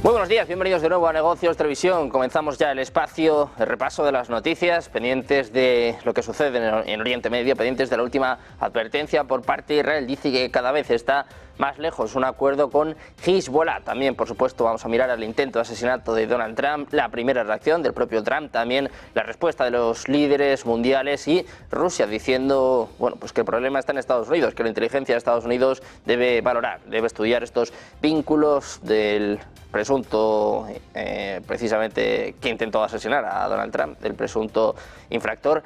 Muy buenos días, bienvenidos de nuevo a Negocios Televisión. Comenzamos ya el espacio, el repaso de las noticias, pendientes de lo que sucede en Oriente Medio, pendientes de la última advertencia por parte de Israel. Dice que cada vez está más lejos un acuerdo con Hezbollah. También, por supuesto, vamos a mirar al intento de asesinato de Donald Trump, la primera reacción del propio Trump, también la respuesta de los líderes mundiales y Rusia diciendo, bueno, pues que el problema está en Estados Unidos, que la inteligencia de Estados Unidos debe valorar, debe estudiar estos vínculos del presunto, precisamente, que intentó asesinar a Donald Trump, del presunto infractor,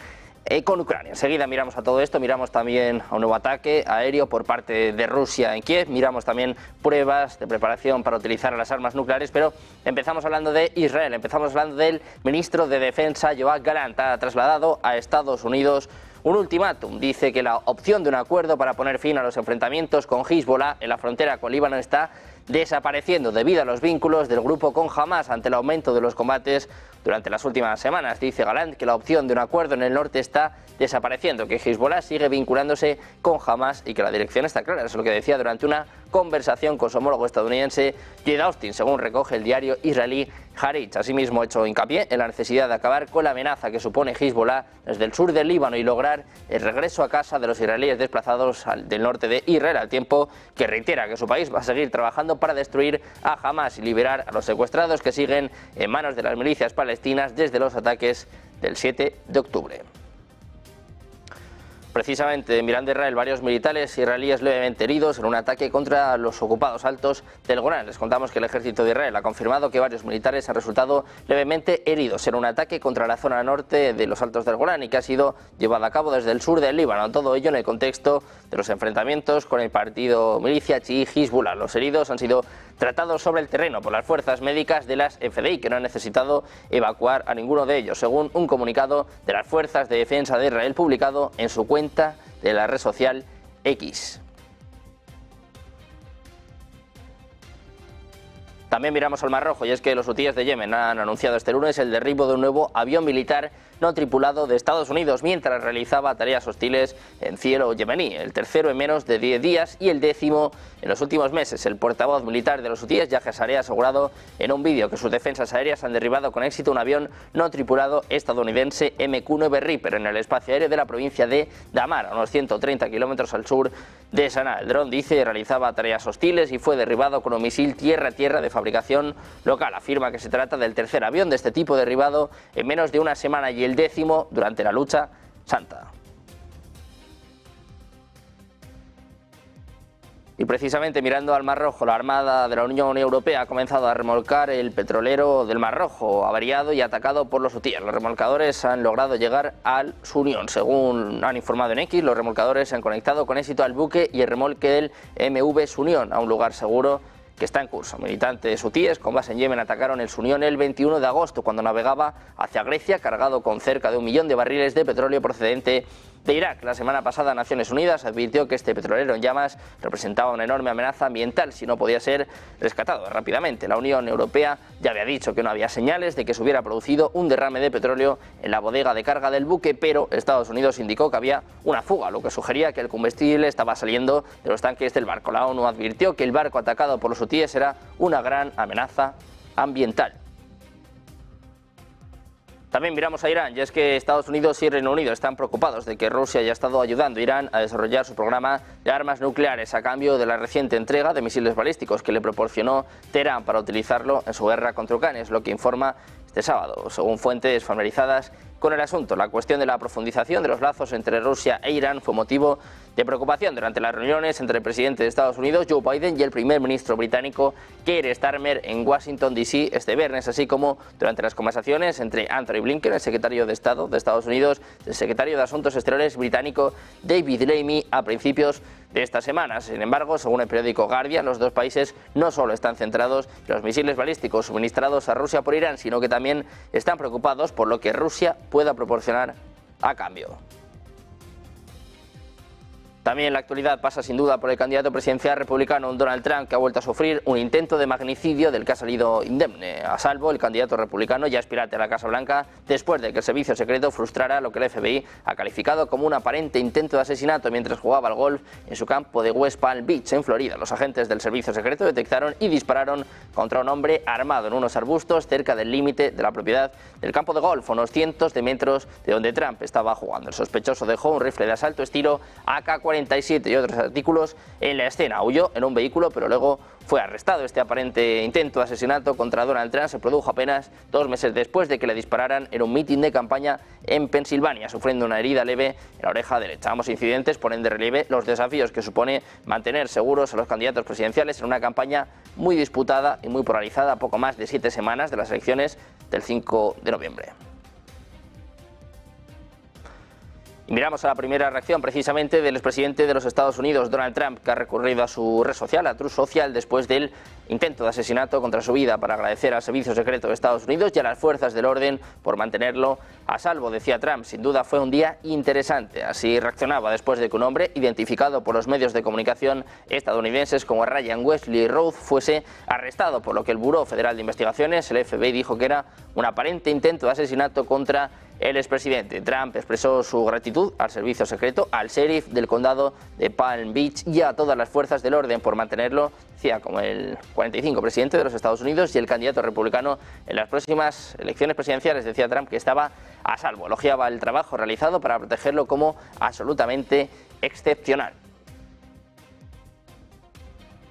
con Ucrania. Enseguida miramos a todo esto, miramos también a un nuevo ataque aéreo por parte de Rusia en Kiev, miramos también pruebas de preparación para utilizar las armas nucleares, pero empezamos hablando de Israel, empezamos hablando del ministro de Defensa, Yoav Gallant. Ha trasladado a Estados Unidos un ultimátum. Dice que la opción de un acuerdo para poner fin a los enfrentamientos con Hezbollah en la frontera con Líbano está desapareciendo debido a los vínculos del grupo con Hamas ante el aumento de los combates durante las últimas semanas. Dice Gallant que la opción de un acuerdo en el norte está desapareciendo, que Hezbollah sigue vinculándose con Hamas y que la dirección está clara. Eso es lo que decía durante una conversación con su homólogo estadounidense Lloyd Austin, según recoge el diario israelí Haaretz. Asimismo, ha hecho hincapié en la necesidad de acabar con la amenaza que supone Hezbollah desde el sur del Líbano y lograr el regreso a casa de los israelíes desplazados del norte de Israel, al tiempo que reitera que su país va a seguir trabajando para destruir a Hamas y liberar a los secuestrados que siguen en manos de las milicias palestinas desde los ataques del 7 de octubre. Precisamente mirando a Israel, varios militares israelíes levemente heridos en un ataque contra los ocupados altos del Golán. Les contamos que el ejército de Israel ha confirmado que varios militares han resultado levemente heridos en un ataque contra la zona norte de los altos del Golán y que ha sido llevado a cabo desde el sur del Líbano. Todo ello en el contexto de los enfrentamientos con el partido milicia chií Hezbollah. Los heridos han sido tratados sobre el terreno por las fuerzas médicas de las FDI, que no han necesitado evacuar a ninguno de ellos, según un comunicado de las Fuerzas de Defensa de Israel publicado en su cuenta de la red social X. También miramos al Mar Rojo, y es que los hutíes de Yemen han anunciado este lunes el derribo de un nuevo avión militar no tripulado de Estados Unidos mientras realizaba tareas hostiles en cielo yemení, el tercero en menos de 10 días y el 10º en los últimos meses. El portavoz militar de los hutíes, Yahya Saree, ha asegurado en un vídeo que sus defensas aéreas han derribado con éxito un avión no tripulado estadounidense MQ-9 Reaper en el espacio aéreo de la provincia de Damar, a unos 130 kilómetros al sur de Sanaa. El dron, dice, realizaba tareas hostiles y fue derribado con un misil tierra-tierra de fabricación local. Afirma que se trata del tercer avión de este tipo derribado en menos de una semana y el 10º durante la lucha santa. Y precisamente mirando al Mar Rojo, la Armada de la Unión Europea ha comenzado a remolcar el petrolero del Mar Rojo, avariado y atacado por los hutíes. Los remolcadores han logrado llegar al Sunion. Según han informado en X, los remolcadores se han conectado con éxito al buque y el remolque del MV Sunion a un lugar seguro que está en curso. Militantes hutíes con base en Yemen atacaron el Sunion el 21 de agosto cuando navegaba hacia Grecia cargado con cerca de 1 millón de barriles de petróleo procedente de Irak. La semana pasada Naciones Unidas advirtió que este petrolero en llamas representaba una enorme amenaza ambiental si no podía ser rescatado rápidamente. La Unión Europea ya había dicho que no había señales de que se hubiera producido un derrame de petróleo en la bodega de carga del buque, pero Estados Unidos indicó que había una fuga, lo que sugería que el combustible estaba saliendo de los tanques del barco. La ONU advirtió que el barco atacado por los hutíes era una gran amenaza ambiental. También miramos a Irán, y es que Estados Unidos y Reino Unido están preocupados de que Rusia haya estado ayudando a Irán a desarrollar su programa de armas nucleares a cambio de la reciente entrega de misiles balísticos que le proporcionó Teherán para utilizarlo en su guerra contra Ucrania, es lo que informa este sábado, según fuentes familiarizadas con el asunto. La cuestión de la profundización de los lazos entre Rusia e Irán fue motivo de preocupación durante las reuniones entre el presidente de Estados Unidos, Joe Biden, y el primer ministro británico, Keir Starmer, en Washington, D.C. este viernes, así como durante las conversaciones entre Anthony Blinken, el secretario de Estado de Estados Unidos, y el secretario de Asuntos Exteriores británico, David Lammy, a principios de esta semana. Sin embargo, según el periódico Guardian, los dos países no solo están centrados en los misiles balísticos suministrados a Rusia por Irán, sino que también están preocupados por lo que Rusia pueda proporcionar a cambio. También la actualidad pasa sin duda por el candidato presidencial republicano Donald Trump, que ha vuelto a sufrir un intento de magnicidio del que ha salido indemne. A salvo, el candidato republicano ya aspirante a la Casa Blanca después de que el servicio secreto frustrara lo que el FBI ha calificado como un aparente intento de asesinato mientras jugaba al golf en su campo de West Palm Beach, en Florida. Los agentes del servicio secreto detectaron y dispararon contra un hombre armado en unos arbustos cerca del límite de la propiedad del campo de golf, a unos cientos de metros de donde Trump estaba jugando. El sospechoso dejó un rifle de asalto estilo AK-47 y otros artículos en la escena. Huyó en un vehículo, pero luego fue arrestado. Este aparente intento de asesinato contra Donald Trump se produjo apenas 2 meses después de que le dispararan en un mitin de campaña en Pensilvania, sufriendo una herida leve en la oreja derecha. Ambos incidentes ponen de relieve los desafíos que supone mantener seguros a los candidatos presidenciales en una campaña muy disputada y muy polarizada a poco más de 7 semanas de las elecciones del 5 de noviembre. Y miramos a la primera reacción precisamente del expresidente de los Estados Unidos, Donald Trump, que ha recurrido a su red social, a Truth Social, después del intento de asesinato contra su vida, para agradecer al Servicio Secreto de Estados Unidos y a las fuerzas del orden por mantenerlo a salvo. Decía Trump: sin duda fue un día interesante. Así reaccionaba después de que un hombre identificado por los medios de comunicación estadounidenses como Ryan Wesley Rhodes fuese arrestado, por lo que el Buró Federal de Investigaciones, el FBI, dijo que era un aparente intento de asesinato contra el expresidente. Trump expresó su gratitud al servicio secreto, al sheriff del condado de Palm Beach y a todas las fuerzas del orden por mantenerlo, decía, como el 45 presidente de los Estados Unidos y el candidato republicano en las próximas elecciones presidenciales. Decía Trump que estaba a salvo. Elogiaba el trabajo realizado para protegerlo como absolutamente excepcional.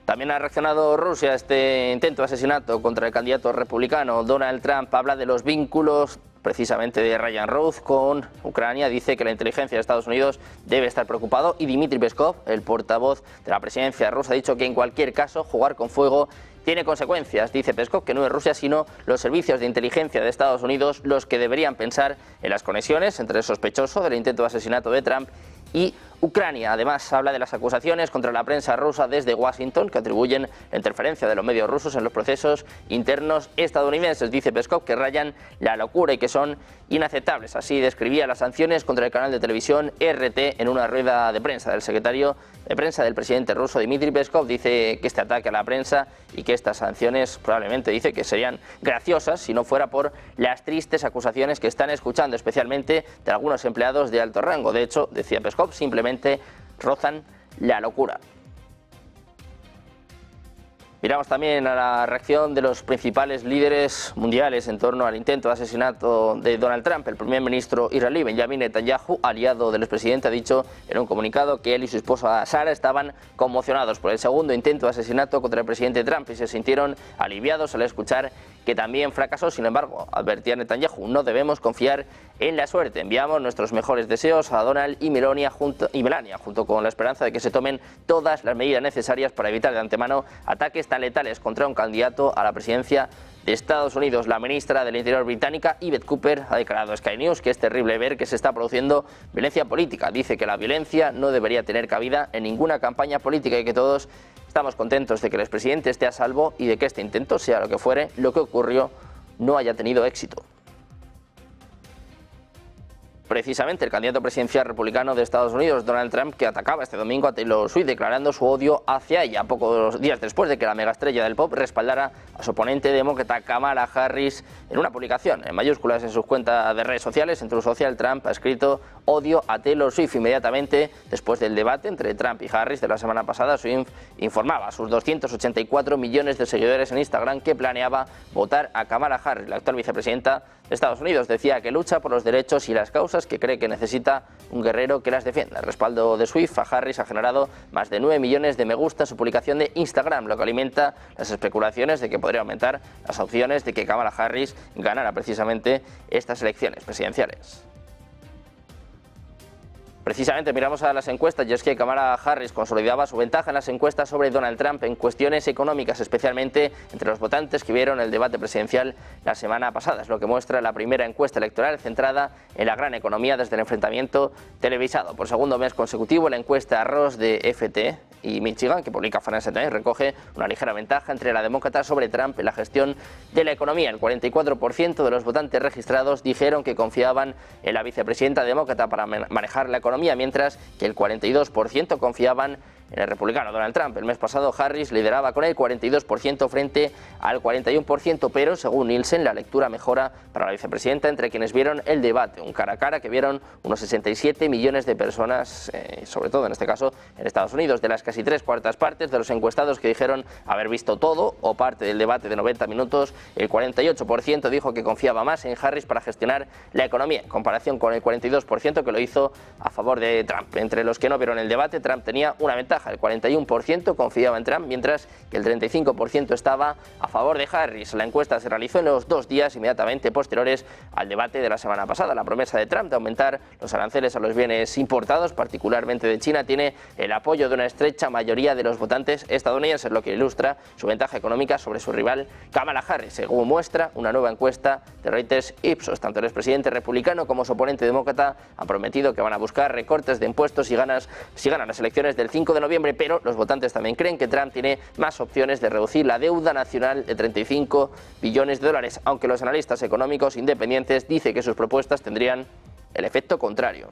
También ha reaccionado Rusia a este intento de asesinato contra el candidato republicano. Donald Trump habla de los vínculos precisamente de Ryan Rhodes con Ucrania. Dice que la inteligencia de Estados Unidos debe estar preocupado, y Dmitry Peskov, el portavoz de la presidencia rusa, ha dicho que en cualquier caso jugar con fuego tiene consecuencias. Dice Peskov que no es Rusia sino los servicios de inteligencia de Estados Unidos los que deberían pensar en las conexiones entre el sospechoso del intento de asesinato de Trump y Ucrania. Además, habla de las acusaciones contra la prensa rusa desde Washington, que atribuyen la interferencia de los medios rusos en los procesos internos estadounidenses. Dice Peskov que rayan la locura y que son inaceptables. Así describía las sanciones contra el canal de televisión RT en una rueda de prensa del secretario de prensa del presidente ruso Dmitry Peskov. Dice que este ataque a la prensa y que estas sanciones probablemente, dice, que serían graciosas si no fuera por las tristes acusaciones que están escuchando, especialmente de algunos empleados de alto rango. De hecho, decía Peskov, simplemente rozan la locura. Miramos también a la reacción de los principales líderes mundiales en torno al intento de asesinato de Donald Trump. El primer ministro israelí Benjamin Netanyahu, aliado del expresidente, ha dicho en un comunicado que él y su esposa Sara estaban conmocionados por el segundo intento de asesinato contra el presidente Trump y se sintieron aliviados al escuchar que también fracasó. Sin embargo, advertía Netanyahu, no debemos confiar en la suerte. Enviamos nuestros mejores deseos a Donald y Melania junto con la esperanza de que se tomen todas las medidas necesarias para evitar de antemano ataques tan letales contra un candidato a la presidencia de Estados Unidos. La ministra del Interior británica, Yvette Cooper, ha declarado a Sky News que es terrible ver que se está produciendo violencia política. Dice que la violencia no debería tener cabida en ninguna campaña política y que todos estamos contentos de que el expresidente esté a salvo y de que este intento, sea lo que fuere, lo que ocurrió, no haya tenido éxito. Precisamente el candidato presidencial republicano de Estados Unidos, Donald Trump, que atacaba este domingo a Taylor Swift, declarando su odio hacia ella, pocos días después de que la megaestrella del pop respaldara a su oponente demócrata Kamala Harris en una publicación en mayúsculas en sus cuentas de redes sociales. En Truth Social, Trump ha escrito odio a Taylor Swift. Inmediatamente después del debate entre Trump y Harris de la semana pasada, Swift informaba a sus 284 millones de seguidores en Instagram que planeaba votar a Kamala Harris, la actual vicepresidenta de Estados Unidos. Decía que lucha por los derechos y las causas que cree que necesita un guerrero que las defienda. El respaldo de Swift a Harris ha generado más de 9 millones de me gusta en su publicación de Instagram, lo que alimenta las especulaciones de que podría aumentar las opciones de que Kamala Harris ganara precisamente estas elecciones presidenciales. Precisamente miramos a las encuestas y es que Kamala Harris consolidaba su ventaja en las encuestas sobre Donald Trump en cuestiones económicas, especialmente entre los votantes que vieron el debate presidencial la semana pasada. Es lo que muestra la primera encuesta electoral centrada en la gran economía desde el enfrentamiento televisado. Por segundo mes consecutivo, la encuesta Ross de FT y Michigan, que publica Financial Times, recoge una ligera ventaja entre la demócrata sobre Trump en la gestión de la economía. El 44% de los votantes registrados dijeron que confiaban en la vicepresidenta demócrata para manejar la economía, mientras que el 42% confiaban en el republicano Donald Trump. El mes pasado Harris lideraba con el 42% frente al 41%, pero según Nielsen la lectura mejora para la vicepresidenta entre quienes vieron el debate, un cara a cara que vieron unos 67 millones de personas, sobre todo en este caso en Estados Unidos. De las casi 3/4 partes de los encuestados que dijeron haber visto todo o parte del debate de 90 minutos, el 48% dijo que confiaba más en Harris para gestionar la economía, en comparación con el 42% que lo hizo a favor de Trump. Entre los que no vieron el debate, Trump tenía una ventaja. El 41% confiaba en Trump, mientras que el 35% estaba a favor de Harris. La encuesta se realizó en los 2 días inmediatamente posteriores al debate de la semana pasada. La promesa de Trump de aumentar los aranceles a los bienes importados, particularmente de China, tiene el apoyo de una estrecha mayoría de los votantes estadounidenses, lo que ilustra su ventaja económica sobre su rival Kamala Harris, según muestra una nueva encuesta de Reuters Ipsos. Tanto el expresidente republicano como su oponente demócrata han prometido que van a buscar recortes de impuestos si ganan las elecciones del 5 de noviembre, pero los votantes también creen que Trump tiene más opciones de reducir la deuda nacional de 35 billones de dólares, aunque los analistas económicos independientes dicen que sus propuestas tendrían el efecto contrario.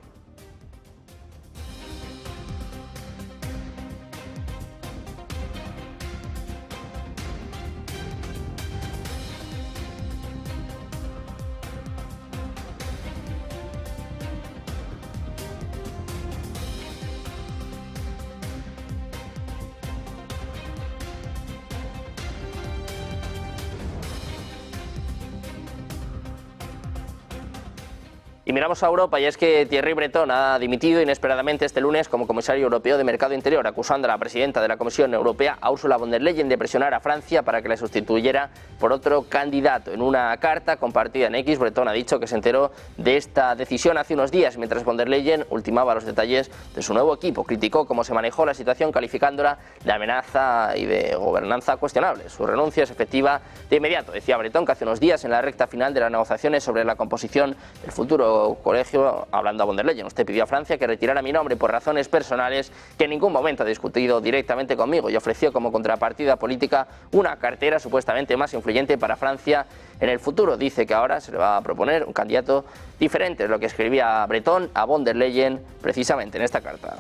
Y miramos a Europa, y es que Thierry Breton ha dimitido inesperadamente este lunes como comisario europeo de Mercado Interior, acusando a la presidenta de la Comisión Europea, a Ursula von der Leyen, de presionar a Francia para que le sustituyera por otro candidato. En una carta compartida en X, Breton ha dicho que se enteró de esta decisión hace unos días, mientras von der Leyen ultimaba los detalles de su nuevo equipo. Criticó cómo se manejó la situación, calificándola de amenaza y de gobernanza cuestionable. Su renuncia es efectiva de inmediato, decía Breton, que hace unos días, en la recta final de las negociaciones sobre la composición del futuro colegio, hablando a von der Leyen: usted pidió a Francia que retirara mi nombre por razones personales que en ningún momento ha discutido directamente conmigo, y ofreció como contrapartida política una cartera supuestamente más influyente para Francia en el futuro. Dice que ahora se le va a proponer un candidato diferente, es lo que escribía Breton a von der Leyen precisamente en esta carta.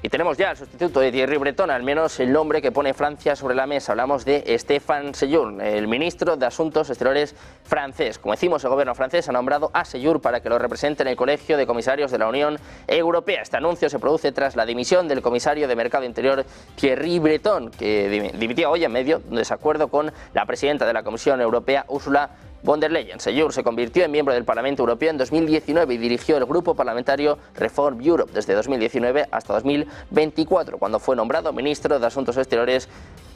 Y tenemos ya el sustituto de Thierry Breton, al menos el nombre que pone Francia sobre la mesa. Hablamos de Stéphane Séjourné, el ministro de Asuntos Exteriores francés. Como decimos, el gobierno francés ha nombrado a Séjourné para que lo represente en el Colegio de Comisarios de la Unión Europea. Este anuncio se produce tras la dimisión del comisario de Mercado Interior Thierry Breton, que dimitía hoy en medio de un desacuerdo con la presidenta de la Comisión Europea, Ursula von der Leyen. Séjourné se convirtió en miembro del Parlamento Europeo en 2019 y dirigió el grupo parlamentario Reform Europe desde 2019 hasta 2024, cuando fue nombrado ministro de Asuntos Exteriores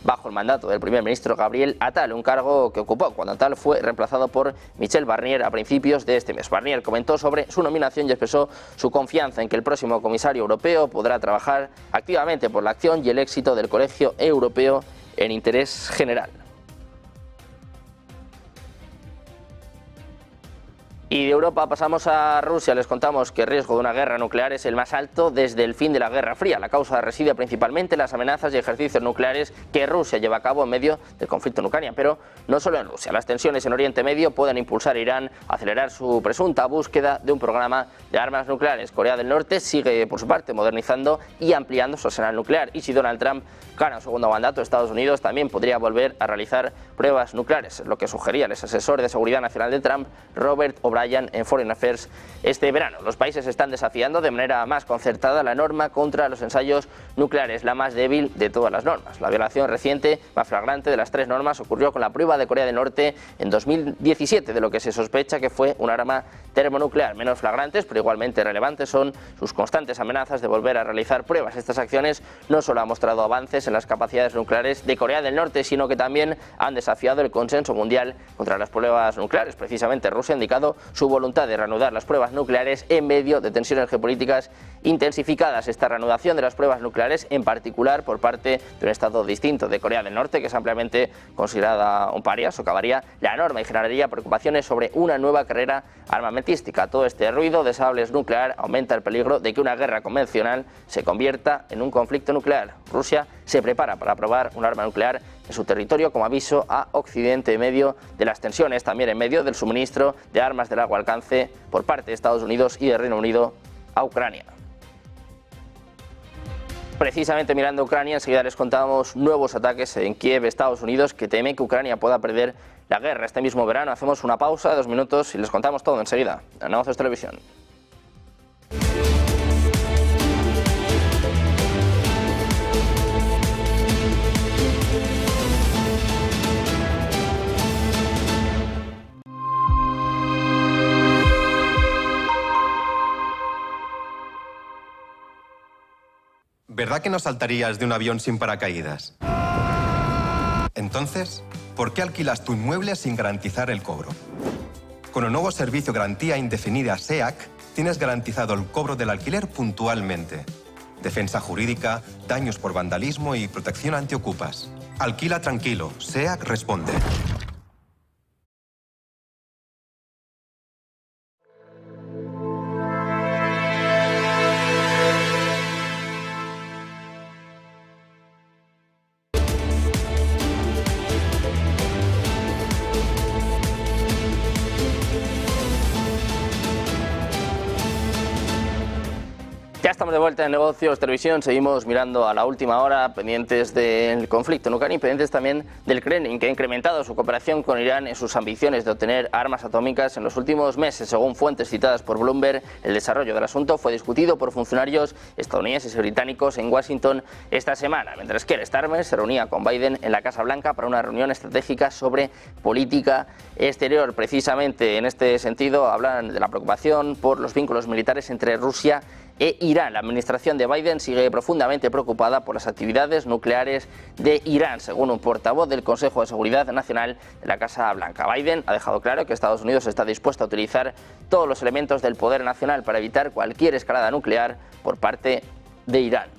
bajo el mandato del primer ministro Gabriel Attal, un cargo que ocupó cuando Attal fue reemplazado por Michel Barnier a principios de este mes. Barnier comentó sobre su nominación y expresó su confianza en que el próximo comisario europeo podrá trabajar activamente por la acción y el éxito del Colegio Europeo en interés general. Y de Europa pasamos a Rusia. Les contamos que el riesgo de una guerra nuclear es el más alto desde el fin de la Guerra Fría. La causa reside principalmente en las amenazas y ejercicios nucleares que Rusia lleva a cabo en medio del conflicto en Ucrania, pero no solo en Rusia. Las tensiones en Oriente Medio pueden impulsar a Irán a acelerar su presunta búsqueda de un programa de armas nucleares. Corea del Norte sigue, por su parte, modernizando y ampliando su arsenal nuclear. Y si Donald Trump gana un segundo mandato, Estados Unidos también podría volver a realizar pruebas nucleares, lo que sugería el asesor de seguridad nacional de Trump, Robert O'Brien, en Foreign Affairs este verano. Los países están desafiando de manera más concertada la norma contra los ensayos nucleares, la más débil de todas las normas. La violación reciente, más flagrante de las 3 normas, ocurrió con la prueba de Corea del Norte en 2017, de lo que se sospecha que fue un arma termonuclear. Menos flagrantes, pero igualmente relevantes, son sus constantes amenazas de volver a realizar pruebas. Estas acciones no solo han mostrado avances en las capacidades nucleares de Corea del Norte, sino que también han desafiado el consenso mundial contra las pruebas nucleares. Precisamente Rusia ha indicado su voluntad de reanudar las pruebas nucleares en medio de tensiones geopolíticas intensificadas. Esta reanudación de las pruebas nucleares, en particular por parte de un estado distinto de Corea del Norte, que es ampliamente considerada un paria, socavaría la norma y generaría preocupaciones sobre una nueva carrera armamentística armamentística. Todo este ruido de sables nuclear aumenta el peligro de que una guerra convencional se convierta en un conflicto nuclear. Rusia se prepara para probar un arma nuclear en su territorio como aviso a Occidente en medio de las tensiones, también en medio del suministro de armas de largo alcance por parte de Estados Unidos y de Reino Unido a Ucrania. Precisamente mirando a Ucrania, enseguida les contamos nuevos ataques en Kiev, Estados Unidos, que teme que Ucrania pueda perder la guerra este mismo verano. Hacemos una pausa de 2 minutos y les contamos todo enseguida en Negocios Televisión. ¿Verdad que no saltarías de un avión sin paracaídas? Entonces, ¿por qué alquilas tu inmueble sin garantizar el cobro? Con el nuevo servicio Garantía Indefinida SEAC, tienes garantizado el cobro del alquiler puntualmente. Defensa jurídica, daños por vandalismo y protección antiocupas. Alquila tranquilo, SEAC responde. Ya estamos de vuelta en Negocios Televisión, seguimos mirando a la última hora, pendientes del conflicto en Ucrania y pendientes también del Kremlin, que ha incrementado su cooperación con Irán en sus ambiciones de obtener armas atómicas en los últimos meses. Según fuentes citadas por Bloomberg, el desarrollo del asunto fue discutido por funcionarios estadounidenses y británicos en Washington esta semana, mientras que el Starmer se reunía con Biden en la Casa Blanca para una reunión estratégica sobre política exterior. Precisamente en este sentido hablan de la preocupación por los vínculos militares entre Rusia e Irán. La administración de Biden sigue profundamente preocupada por las actividades nucleares de Irán, según un portavoz del Consejo de Seguridad Nacional de la Casa Blanca. Biden ha dejado claro que Estados Unidos está dispuesto a utilizar todos los elementos del poder nacional para evitar cualquier escalada nuclear por parte de Irán.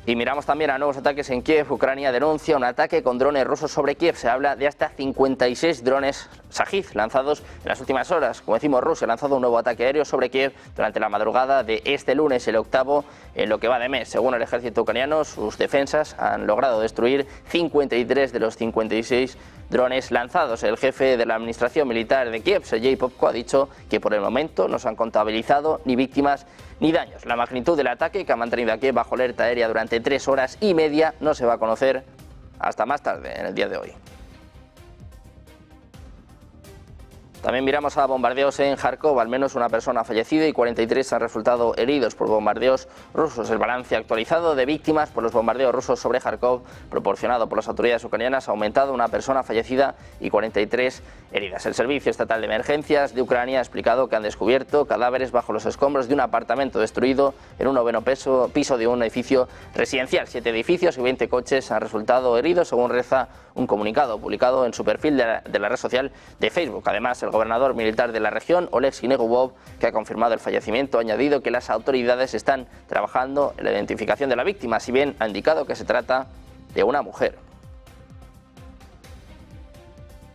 Y miramos también a nuevos ataques en Kiev. Ucrania denuncia un ataque con drones rusos sobre Kiev. Se habla de hasta 56 drones Shahid lanzados en las últimas horas. Como decimos, Rusia ha lanzado un nuevo ataque aéreo sobre Kiev durante la madrugada de este lunes, el octavo en lo que va de mes. Según el ejército ucraniano, sus defensas han logrado destruir 53 de los 56 drones lanzados. El jefe de la administración militar de Kiev, Sergei Popko, ha dicho que por el momento no se han contabilizado ni víctimas ni daños. La magnitud del ataque, que ha mantenido a Kiev bajo alerta aérea durante 3 horas y media, no se va a conocer hasta más tarde en el día de hoy. También miramos a bombardeos en Kharkov. Al menos una persona ha fallecido y 43 han resultado heridos por bombardeos rusos. El balance actualizado de víctimas por los bombardeos rusos sobre Kharkov, proporcionado por las autoridades ucranianas, ha aumentado una persona fallecida y 43 heridas. El Servicio Estatal de Emergencias de Ucrania ha explicado que han descubierto cadáveres bajo los escombros de un apartamento destruido en un 9º piso de un edificio residencial. 7 edificios y 20 coches han resultado heridos, según reza un comunicado publicado en su perfil de la red social de Facebook. Además, el gobernador militar de la región, Oleg Sinegubov, que ha confirmado el fallecimiento, ha añadido que las autoridades están trabajando en la identificación de la víctima, si bien ha indicado que se trata de una mujer.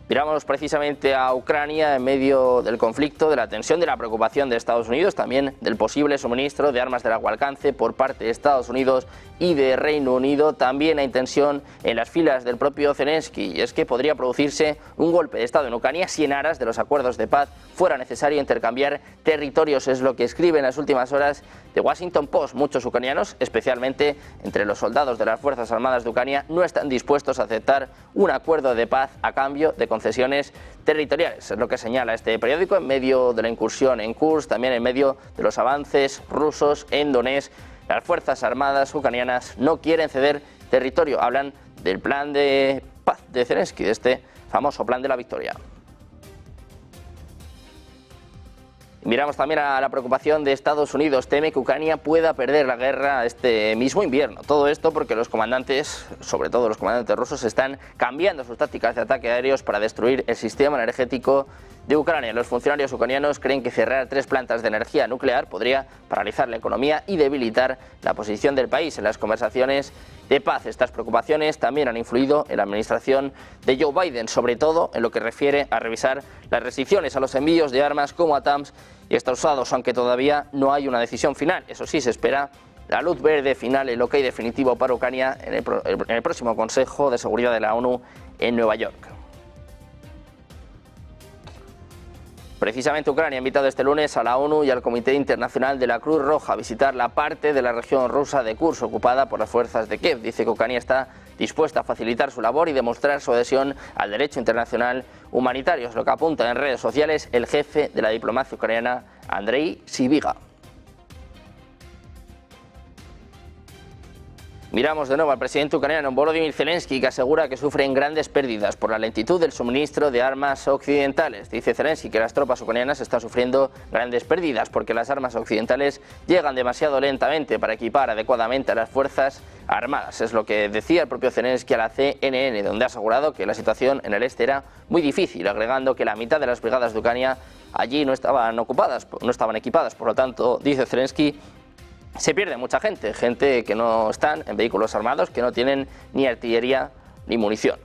Miramos precisamente a Ucrania en medio del conflicto, de la tensión, de la preocupación de Estados Unidos, también del posible suministro de armas de largo alcance por parte de Estados Unidos y de Reino Unido. También hay tensión en las filas del propio Zelensky, y es que podría producirse un golpe de Estado en Ucrania si en aras de los acuerdos de paz fuera necesario intercambiar territorios. Es lo que escribe en las últimas horas The Washington Post. Muchos ucranianos, especialmente entre los soldados de las Fuerzas Armadas de Ucrania, no están dispuestos a aceptar un acuerdo de paz a cambio de concesiones territoriales. Es lo que señala este periódico en medio de la incursión en Kursk, también en medio de los avances rusos en Donetsk. Las Fuerzas Armadas ucranianas no quieren ceder territorio. Hablan del plan de paz de Zelensky, de este famoso plan de la victoria. Miramos también a la preocupación de Estados Unidos. Teme que Ucrania pueda perder la guerra este mismo invierno. Todo esto porque los comandantes, sobre todo los comandantes rusos, están cambiando sus tácticas de ataque aéreos para destruir el sistema energético de Ucrania. Los funcionarios ucranianos creen que cerrar 3 plantas de energía nuclear podría paralizar la economía y debilitar la posición del país en las conversaciones de paz. Estas preocupaciones también han influido en la administración de Joe Biden, sobre todo en lo que refiere a revisar las restricciones a los envíos de armas como ATACMS y Extrausados, aunque todavía no hay una decisión final. Eso sí, se espera la luz verde final, el ok definitivo para Ucrania en el próximo Consejo de Seguridad de la ONU en Nueva York. Precisamente Ucrania ha invitado este lunes a la ONU y al Comité Internacional de la Cruz Roja a visitar la parte de la región rusa de Kursk ocupada por las fuerzas de Kiev. Dice que Ucrania está dispuesta a facilitar su labor y demostrar su adhesión al derecho internacional humanitario, es lo que apunta en redes sociales el jefe de la diplomacia ucraniana, Andrei Sybiga. Miramos de nuevo al presidente ucraniano Volodymyr Zelensky, que asegura que sufren grandes pérdidas por la lentitud del suministro de armas occidentales. Dice Zelensky que las tropas ucranianas están sufriendo grandes pérdidas porque las armas occidentales llegan demasiado lentamente para equipar adecuadamente a las fuerzas armadas. Es lo que decía el propio Zelensky a la CNN, donde ha asegurado que la situación en el este era muy difícil, agregando que la mitad de las brigadas de Ucrania allí no estaban equipadas. Por lo tanto, dice Zelensky, se pierde mucha gente que no están en vehículos armados, que no tienen ni artillería ni munición.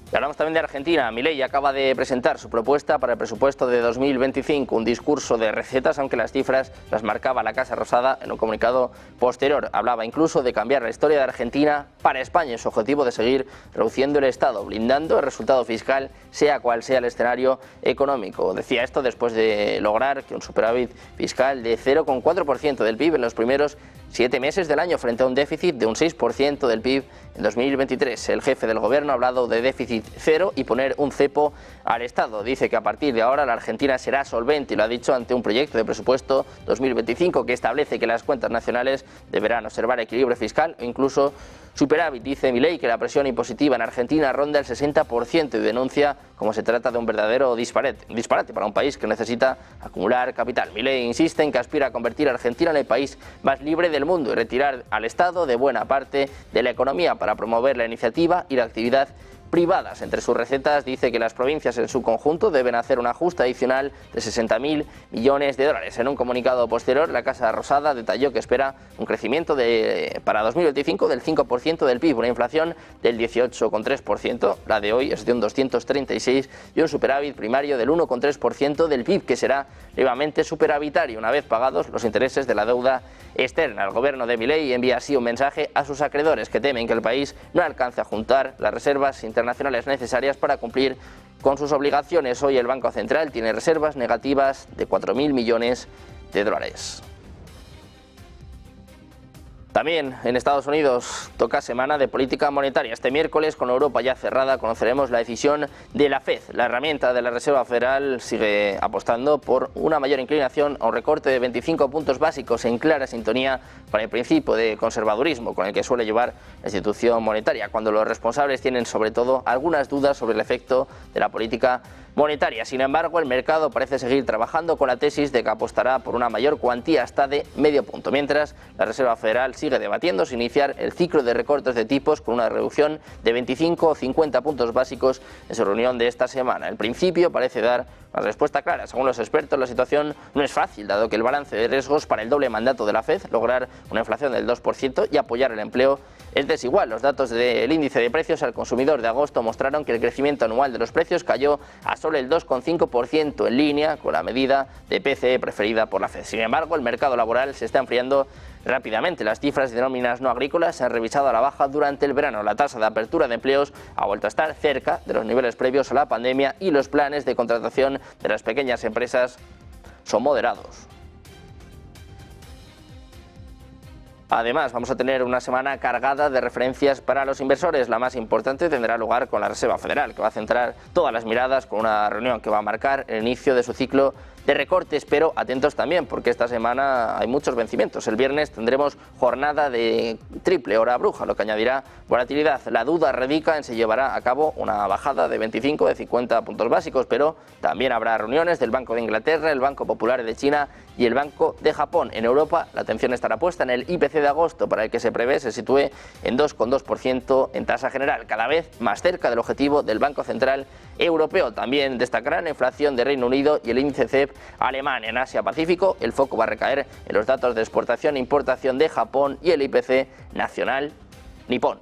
Y hablamos también de Argentina. Milei acaba de presentar su propuesta para el presupuesto de 2025, un discurso de recetas, aunque las cifras las marcaba la Casa Rosada en un comunicado posterior. Hablaba incluso de cambiar la historia de Argentina para España, su objetivo de seguir reduciendo el Estado, blindando el resultado fiscal, sea cual sea el escenario económico. Decía esto después de lograr que un superávit fiscal de 0,4% del PIB en los primeros 7 meses del año, frente a un déficit de un 6% del PIB en 2023. El jefe del gobierno ha hablado de déficit cero y poner un cepo al Estado. Dice que a partir de ahora la Argentina será solvente y lo ha dicho ante un proyecto de presupuesto 2025 que establece que las cuentas nacionales deberán observar equilibrio fiscal o incluso superávit. Dice Milei que la presión impositiva en Argentina ronda el 60% y denuncia como se trata de un verdadero disparate para un país que necesita acumular capital. Milei insiste en que aspira a convertir a Argentina en el país más libre del mundo y retirar al Estado de buena parte de la economía para promover la iniciativa y la actividad privadas. Entre sus recetas dice que las provincias en su conjunto deben hacer un ajuste adicional de 60.000 millones de dólares. En un comunicado posterior, la Casa Rosada detalló que espera un crecimiento para 2025 del 5% del PIB, una inflación del 18,3%, la de hoy es de un 236, y un superávit primario del 1,3% del PIB, que será levemente superavitario una vez pagados los intereses de la deuda externa. El gobierno de Milei envía así un mensaje a sus acreedores que temen que el país no alcance a juntar las reservas internacionales necesarias para cumplir con sus obligaciones. Hoy el Banco Central tiene reservas negativas de 4.000 millones de dólares. También en Estados Unidos toca semana de política monetaria. Este miércoles, con Europa ya cerrada, conoceremos la decisión de la FED. La herramienta de la Reserva Federal sigue apostando por una mayor inclinación a un recorte de 25 puntos básicos en clara sintonía con el principio de conservadurismo con el que suele llevar la institución monetaria, cuando los responsables tienen sobre todo algunas dudas sobre el efecto de la política monetaria. Sin embargo, el mercado parece seguir trabajando con la tesis de que apostará por una mayor cuantía hasta de medio punto, mientras la Reserva Federal sigue debatiendo si iniciar el ciclo de recortes de tipos con una reducción de 25 o 50 puntos básicos en su reunión de esta semana. El principio parece dar una respuesta clara. Según los expertos, la situación no es fácil, dado que el balance de riesgos para el doble mandato de la FED, lograr una inflación del 2% y apoyar el empleo, es desigual. Los datos del índice de precios al consumidor de agosto mostraron que el crecimiento anual de los precios cayó a solo el 2,5%, en línea con la medida de PCE preferida por la FED. Sin embargo, el mercado laboral se está enfriando rápidamente. Las cifras de nóminas no agrícolas se han revisado a la baja durante el verano. La tasa de apertura de empleos ha vuelto a estar cerca de los niveles previos a la pandemia y los planes de contratación de las pequeñas empresas son moderados. Además, vamos a tener una semana cargada de referencias para los inversores. La más importante tendrá lugar con la Reserva Federal, que va a centrar todas las miradas con una reunión que va a marcar el inicio de su ciclo de recortes, pero atentos también porque esta semana hay muchos vencimientos. El viernes tendremos jornada de triple hora bruja, lo que añadirá volatilidad. La duda radica en si llevará a cabo una bajada de 25 de 50 puntos básicos, pero también habrá reuniones del Banco de Inglaterra, el Banco Popular de China y el Banco de Japón. En Europa la atención estará puesta en el IPC de agosto, para el que se prevé se sitúe en 2,2% en tasa general, cada vez más cerca del objetivo del Banco Central Europeo. También destacarán la inflación de Reino Unido y el índice CEP alemán. En Asia-Pacífico el foco va a recaer en los datos de exportación e importación de Japón y el IPC nacional nipón.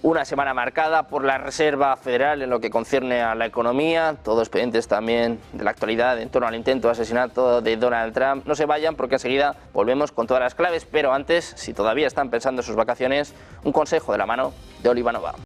Una semana marcada por la Reserva Federal en lo que concierne a la economía, todos pendientes también de la actualidad en torno al intento de asesinato de Donald Trump. No se vayan porque enseguida volvemos con todas las claves, pero antes, si todavía están pensando en sus vacaciones, un consejo de la mano de Oliva Nova.